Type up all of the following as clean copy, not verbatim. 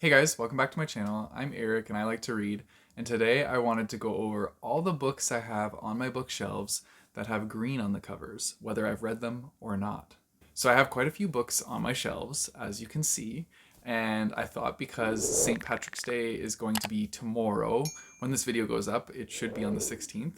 Hey guys, welcome back to my channel. I'm Eric and I like to read, and today I wanted to go over all the books I have on my bookshelves that have green on the covers, whether I've read them or not. So I have quite a few books on my shelves, as you can see, and I thought because St. Patrick's Day is going to be tomorrow, when this video goes up, it should be on the 16th.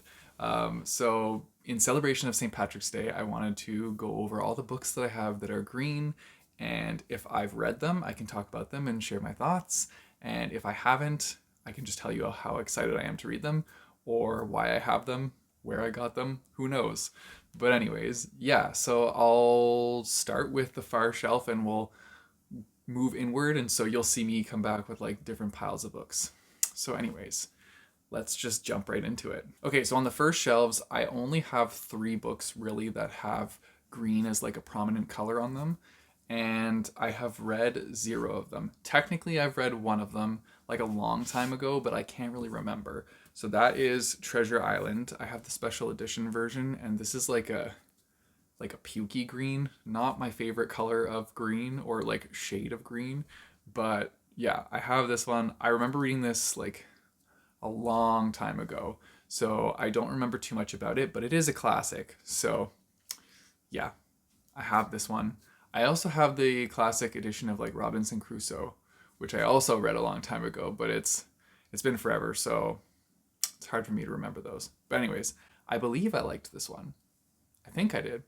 So in celebration of St. Patrick's Day, I wanted to go over all the books that I have that are green, and if I've read them, I can talk about them and share my thoughts. And if I haven't, I can just tell you how excited I am to read them or why I have them, where I got them, who knows. But, anyways, yeah, so I'll start with the far shelf and we'll move inward. And so you'll see me come back with like different piles of books. So, anyways, let's just jump right into it. Okay, so on the first shelves, I only have three books really that have green as like a prominent color on them, and I have read zero of them. Technically, I've read one of them like a long time ago, but I can't really remember. So that is Treasure Island. I have the special edition version, and this is like a pukey green, not my favorite color of green or like shade of green, but yeah, I have this one. I remember reading this like a long time ago, so I don't remember too much about it, but it is a classic. So yeah, I have this one. I also have the classic edition of like Robinson Crusoe, which I also read a long time ago, but it's been forever, so it's hard for me to remember those. But anyways, I believe I liked this one. I think I did.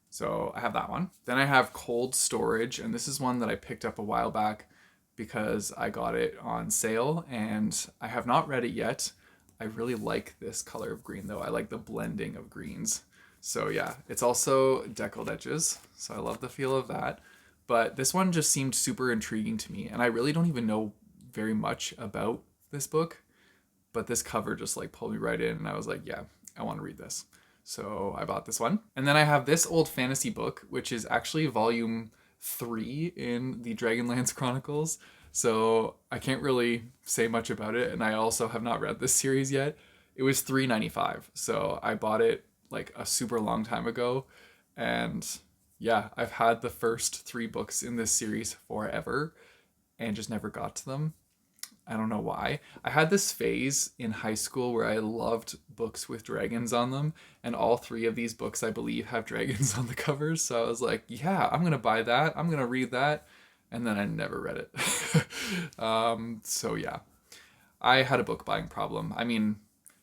So I have that one. Then I have Cold Storage, and this is one that I picked up a while back because I got it on sale and I have not read it yet. I really like this color of green though. I like the blending of greens. So yeah, it's also deckled edges, so I love the feel of that. But this one just seemed super intriguing to me, and I really don't even know very much about this book, but this cover just like pulled me right in, and I was like, yeah, I want to read this. So I bought this one. And then I have this old fantasy book, which is actually volume 3 in the Dragonlance Chronicles. So I can't really say much about it, and I also have not read this series yet. It was $3.95, so I bought it like a super long time ago, and yeah, I've had the first 3 books in this series forever and just never got to them. I don't know why. I had this phase in high school where I loved books with dragons on them, and all 3 of these books, I believe, have dragons on the covers. So I was like, yeah, I'm going to buy that. I'm going to read that. And then I never read it. So yeah, I had a book buying problem. I mean,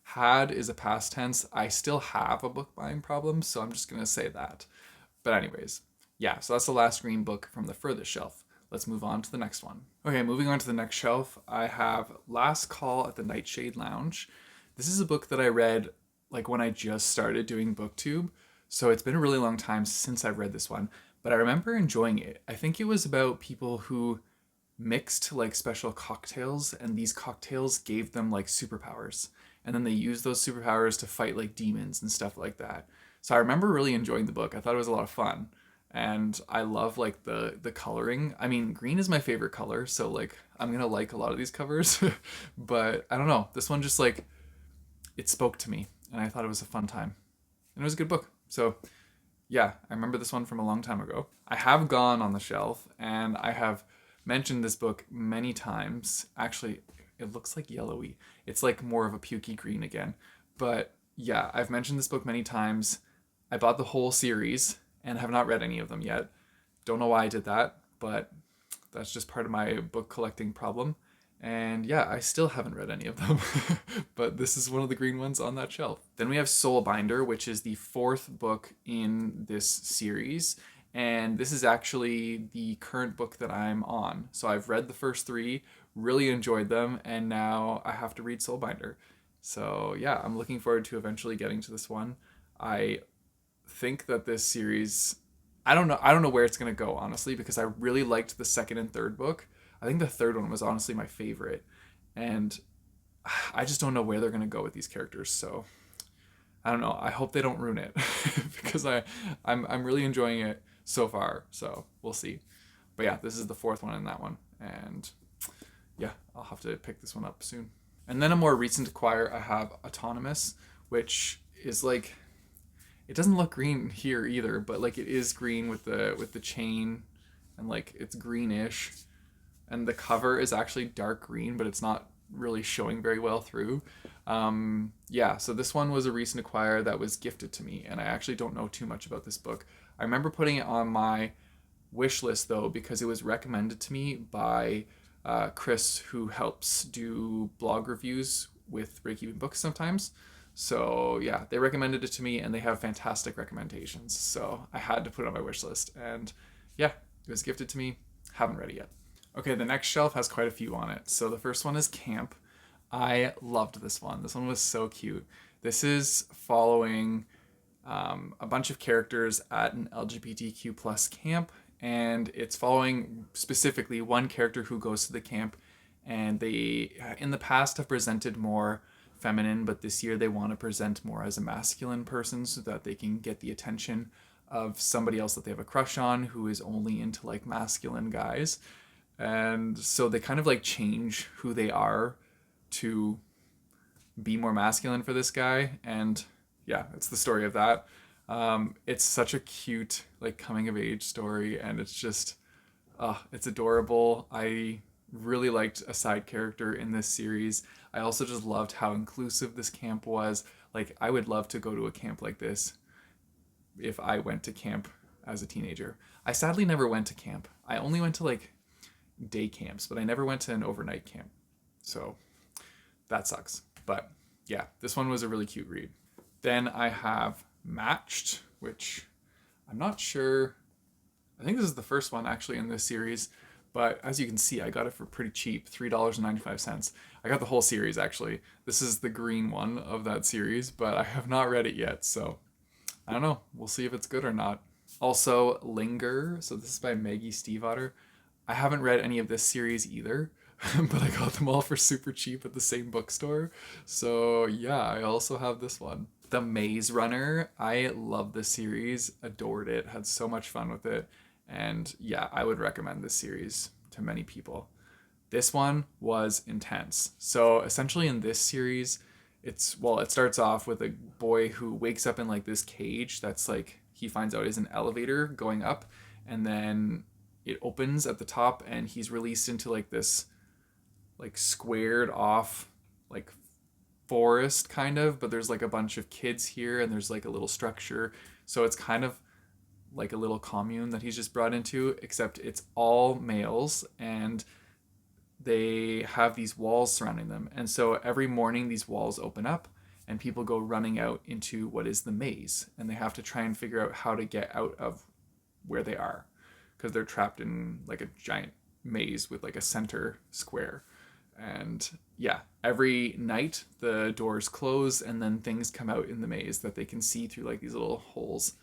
had is a past tense. I still have a book buying problem, so I'm just going to say that. But, anyways, yeah, so that's the last green book from the furthest shelf. Let's move on to the next one. Okay, moving on to the next shelf, I have Last Call at the Nightshade Lounge. This is a book that I read like when I just started doing BookTube, so it's been a really long time since I've read this one, but I remember enjoying it. I think it was about people who mixed like special cocktails, and these cocktails gave them like superpowers, and then they used those superpowers to fight like demons and stuff like that. So I remember really enjoying the book. I thought it was a lot of fun, and I love like the coloring. I mean, green is my favorite color, so like I'm gonna like a lot of these covers. But I don't know, this one just like it spoke to me, and I thought it was a fun time, and it was a good book. So yeah, I remember this one from a long time ago. I have Gone on the shelf, and I have mentioned this book many times. Actually, it looks like yellowy. It's like more of a pukey green again. But yeah, I've mentioned this book many times. I bought the whole series and have not read any of them yet. Don't know why I did that, but that's just part of my book collecting problem. And yeah, I still haven't read any of them, but this is one of the green ones on that shelf. Then we have Soulbinder, which is the 4th book in this series. And this is actually the current book that I'm on. So I've read the first 3, really enjoyed them, and now I have to read Soulbinder. So yeah, I'm looking forward to eventually getting to this one. I think that this series, I don't know where it's going to go, honestly, because I really liked the second and third book. I think the third one was honestly my favorite, and I just don't know where they're going to go with these characters. So I don't know. I hope they don't ruin it because I'm really enjoying it so far. So we'll see. But yeah, this is the 4th one in that one, and yeah, I'll have to pick this one up soon. And then a more recent acquire, I have Autonomous, which is like, it doesn't look green here either, but like it is green with the chain, and like it's greenish, and the cover is actually dark green, but it's not really showing very well through. Yeah, so this one was a recent acquire that was gifted to me, and I actually don't know too much about this book. I remember putting it on my wish list though because it was recommended to me by Chris, who helps do blog reviews with Break Even Books sometimes. So yeah, they recommended it to me, and they have fantastic recommendations. So I had to put it on my wish list, and yeah, it was gifted to me. Haven't read it yet. Okay, the next shelf has quite a few on it. So the first one is Camp. I loved this one. This one was so cute. This is following a bunch of characters at an LGBTQ plus camp, and it's following specifically one character who goes to the camp, and they in the past have presented more feminine, but this year they want to present more as a masculine person so that they can get the attention of somebody else that they have a crush on who is only into like masculine guys. And so they kind of like change who they are to be more masculine for this guy. And yeah, it's the story of that. It's such a cute like coming of age story, and it's just it's adorable. I really liked a side character in this series. I also just loved how inclusive this camp was. Like, I would love to go to a camp like this if I went to camp as a teenager. I sadly never went to camp. I only went to like day camps, but I never went to an overnight camp. So that sucks. But yeah, this one was a really cute read. Then I have Matched, which I'm not sure. I think this is the first one actually in this series, but as you can see, I got it for pretty cheap, $3.95. I got the whole series actually. This is the green one of that series, but I have not read it yet, so I don't know. We'll see if it's good or not. Also, Linger. So this is by Maggie Stiefvater. I haven't read any of this series either, but I got them all for super cheap at the same bookstore. So yeah, I also have this one. The Maze Runner. I love this series, adored it, had so much fun with it. And yeah, I would recommend this series to many people. This one was intense. So essentially in this series, it starts off with a boy who wakes up in like this cage that's like he finds out is an elevator going up, and then it opens at the top and he's released into like this like squared off like forest kind of, but there's like a bunch of kids here and there's like a little structure. So it's kind of like a little commune that he's just brought into, except it's all males, and they have these walls surrounding them. And so every morning these walls open up and people go running out into what is the maze, and they have to try and figure out how to get out of where they are because they're trapped in like a giant maze with like a center square. And yeah, every night the doors close and then things come out in the maze that they can see through like these little holes.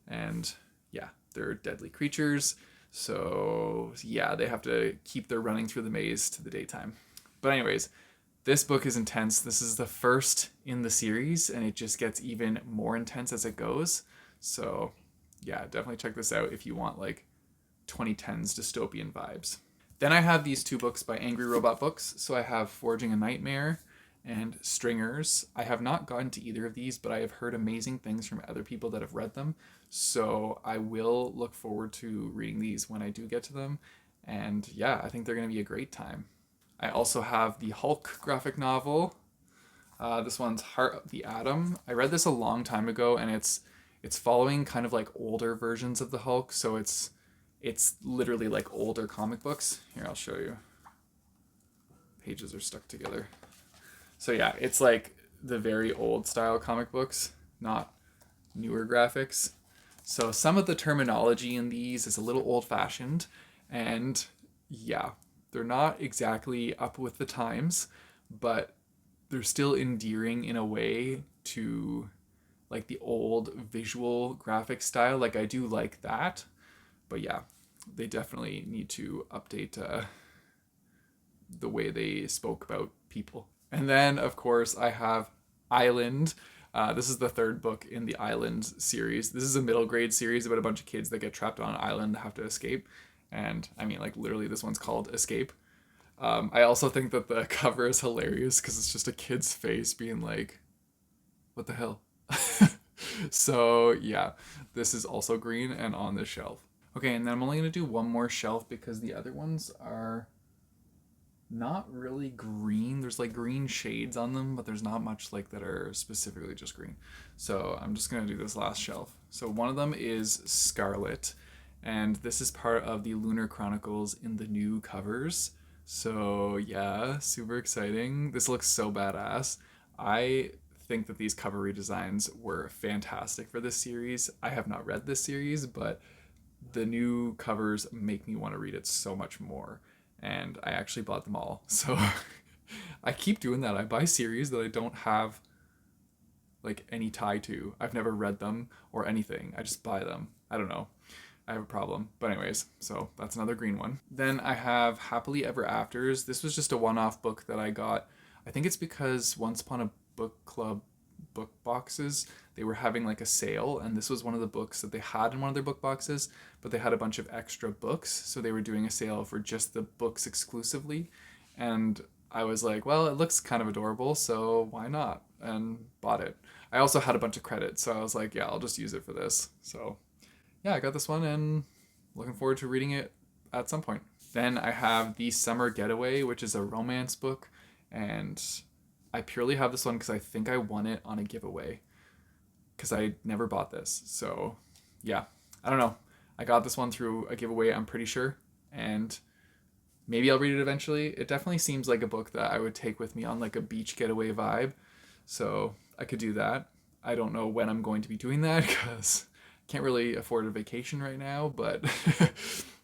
And yeah, they're deadly creatures. So yeah, they have to keep their running through the maze to the daytime. But anyways, this book is intense. This is the first in the series, and it just gets even more intense as it goes. So yeah, definitely check this out if you want like 2010s dystopian vibes. Then I have these two books by Angry Robot Books. So I have Forging a Nightmare and Stringers. I have not gotten to either of these, but I have heard amazing things from other people that have read them. So I will look forward to reading these when I do get to them. And yeah, I think they're going to be a great time. I also have the Hulk graphic novel. This one's Heart of the Atom. I read this a long time ago, and it's following kind of like older versions of the Hulk. So it's literally like older comic books. Here, I'll show you. Pages are stuck together. So yeah, it's like the very old style comic books, not newer graphics. So some of the terminology in these is a little old fashioned, and yeah, they're not exactly up with the times, but they're still endearing in a way to like the old visual graphic style. Like I do like that, but yeah, they definitely need to update the way they spoke about people. And then, of course, I have Island. This is the third book in the Island series. This is a middle grade series about a bunch of kids that get trapped on an island and have to escape. And I mean, like, literally, this one's called Escape. I also think that the cover is hilarious because it's just a kid's face being like, what the hell? So, yeah, this is also green and on this shelf. Okay, and then I'm only going to do one more shelf because the other ones are not really green. There's like green shades on them, but there's not much like that are specifically just green. So I'm just gonna do this last shelf. So one of them is Scarlet, and this is part of the Lunar Chronicles in the new covers. So yeah, super exciting. This looks so badass. I think that these cover redesigns were fantastic for this series. I have not read this series, but the new covers make me want to read it so much more. And I actually bought them all. So I keep doing that. I buy series that I don't have like any tie to. I've never read them or anything. I just buy them. I don't know. I have a problem. But anyways, so that's another green one. Then I have Happily Ever Afters. This was just a one-off book that I got. I think it's because Once Upon a Book Club book boxes, they were having like a sale, and this was one of the books that they had in one of their book boxes, but they had a bunch of extra books, so they were doing a sale for just the books exclusively. And I was like, well, it looks kind of adorable, so why not? And bought it. I also had a bunch of credits, so I was like, yeah, I'll just use it for this. So yeah, I got this one and looking forward to reading it at some point. Then I have The Summer Getaway, which is a romance book, and I purely have this one because I think I won it on a giveaway because I never bought this. So yeah, I don't know. I got this one through a giveaway, I'm pretty sure, and maybe I'll read it eventually. It definitely seems like a book that I would take with me on like a beach getaway vibe. So I could do that. I don't know when I'm going to be doing that because I can't really afford a vacation right now, but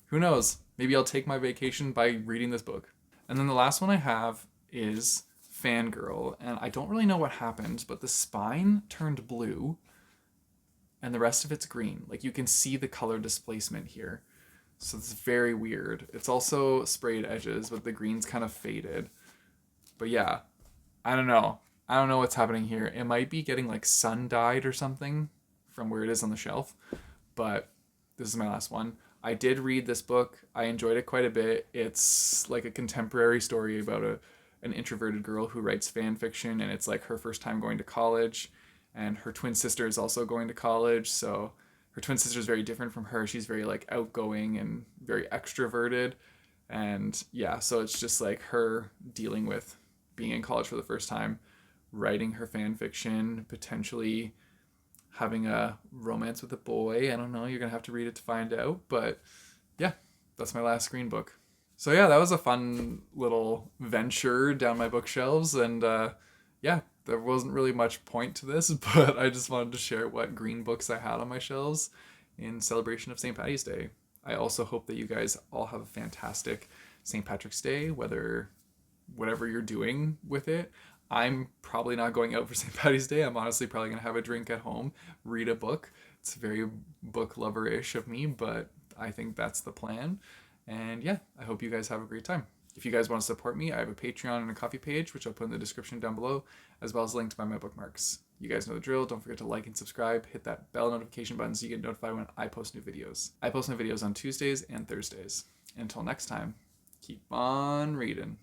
who knows? Maybe I'll take my vacation by reading this book. And then the last one I have is Fangirl, and I don't really know what happened, but the spine turned blue and the rest of it's green. Like you can see the color displacement here. So it's very weird. It's also sprayed edges, but the green's kind of faded. But yeah, I don't know. I don't know what's happening here. It might be getting like sun dyed or something from where it is on the shelf, but this is my last one. I did read this book. I enjoyed it quite a bit. It's like a contemporary story about an introverted girl who writes fan fiction, and it's like her first time going to college, and her twin sister is also going to college. So her twin sister is very different from her. She's very like outgoing and very extroverted, and yeah, so it's just like her dealing with being in college for the first time, writing her fan fiction, potentially having a romance with a boy. I don't know. You're gonna have to read it to find out. But yeah, that's my last green book. So yeah, that was a fun little venture down my bookshelves, and yeah, there wasn't really much point to this, but I just wanted to share what green books I had on my shelves in celebration of St. Patty's Day. I also hope that you guys all have a fantastic St. Patrick's Day, whatever you're doing with it. I'm probably not going out for St. Patty's Day. I'm honestly probably going to have a drink at home, read a book. It's very book lover-ish of me, but I think that's the plan. And yeah, I hope you guys have a great time. If you guys want to support me, I have a Patreon and a Coffee page, which I'll put in the description down below, as well as a link to buy my bookmarks. You guys know the drill. Don't forget to like and subscribe. Hit that bell notification button so you get notified when I post new videos. I post new videos on Tuesdays and Thursdays. Until next time, keep on reading.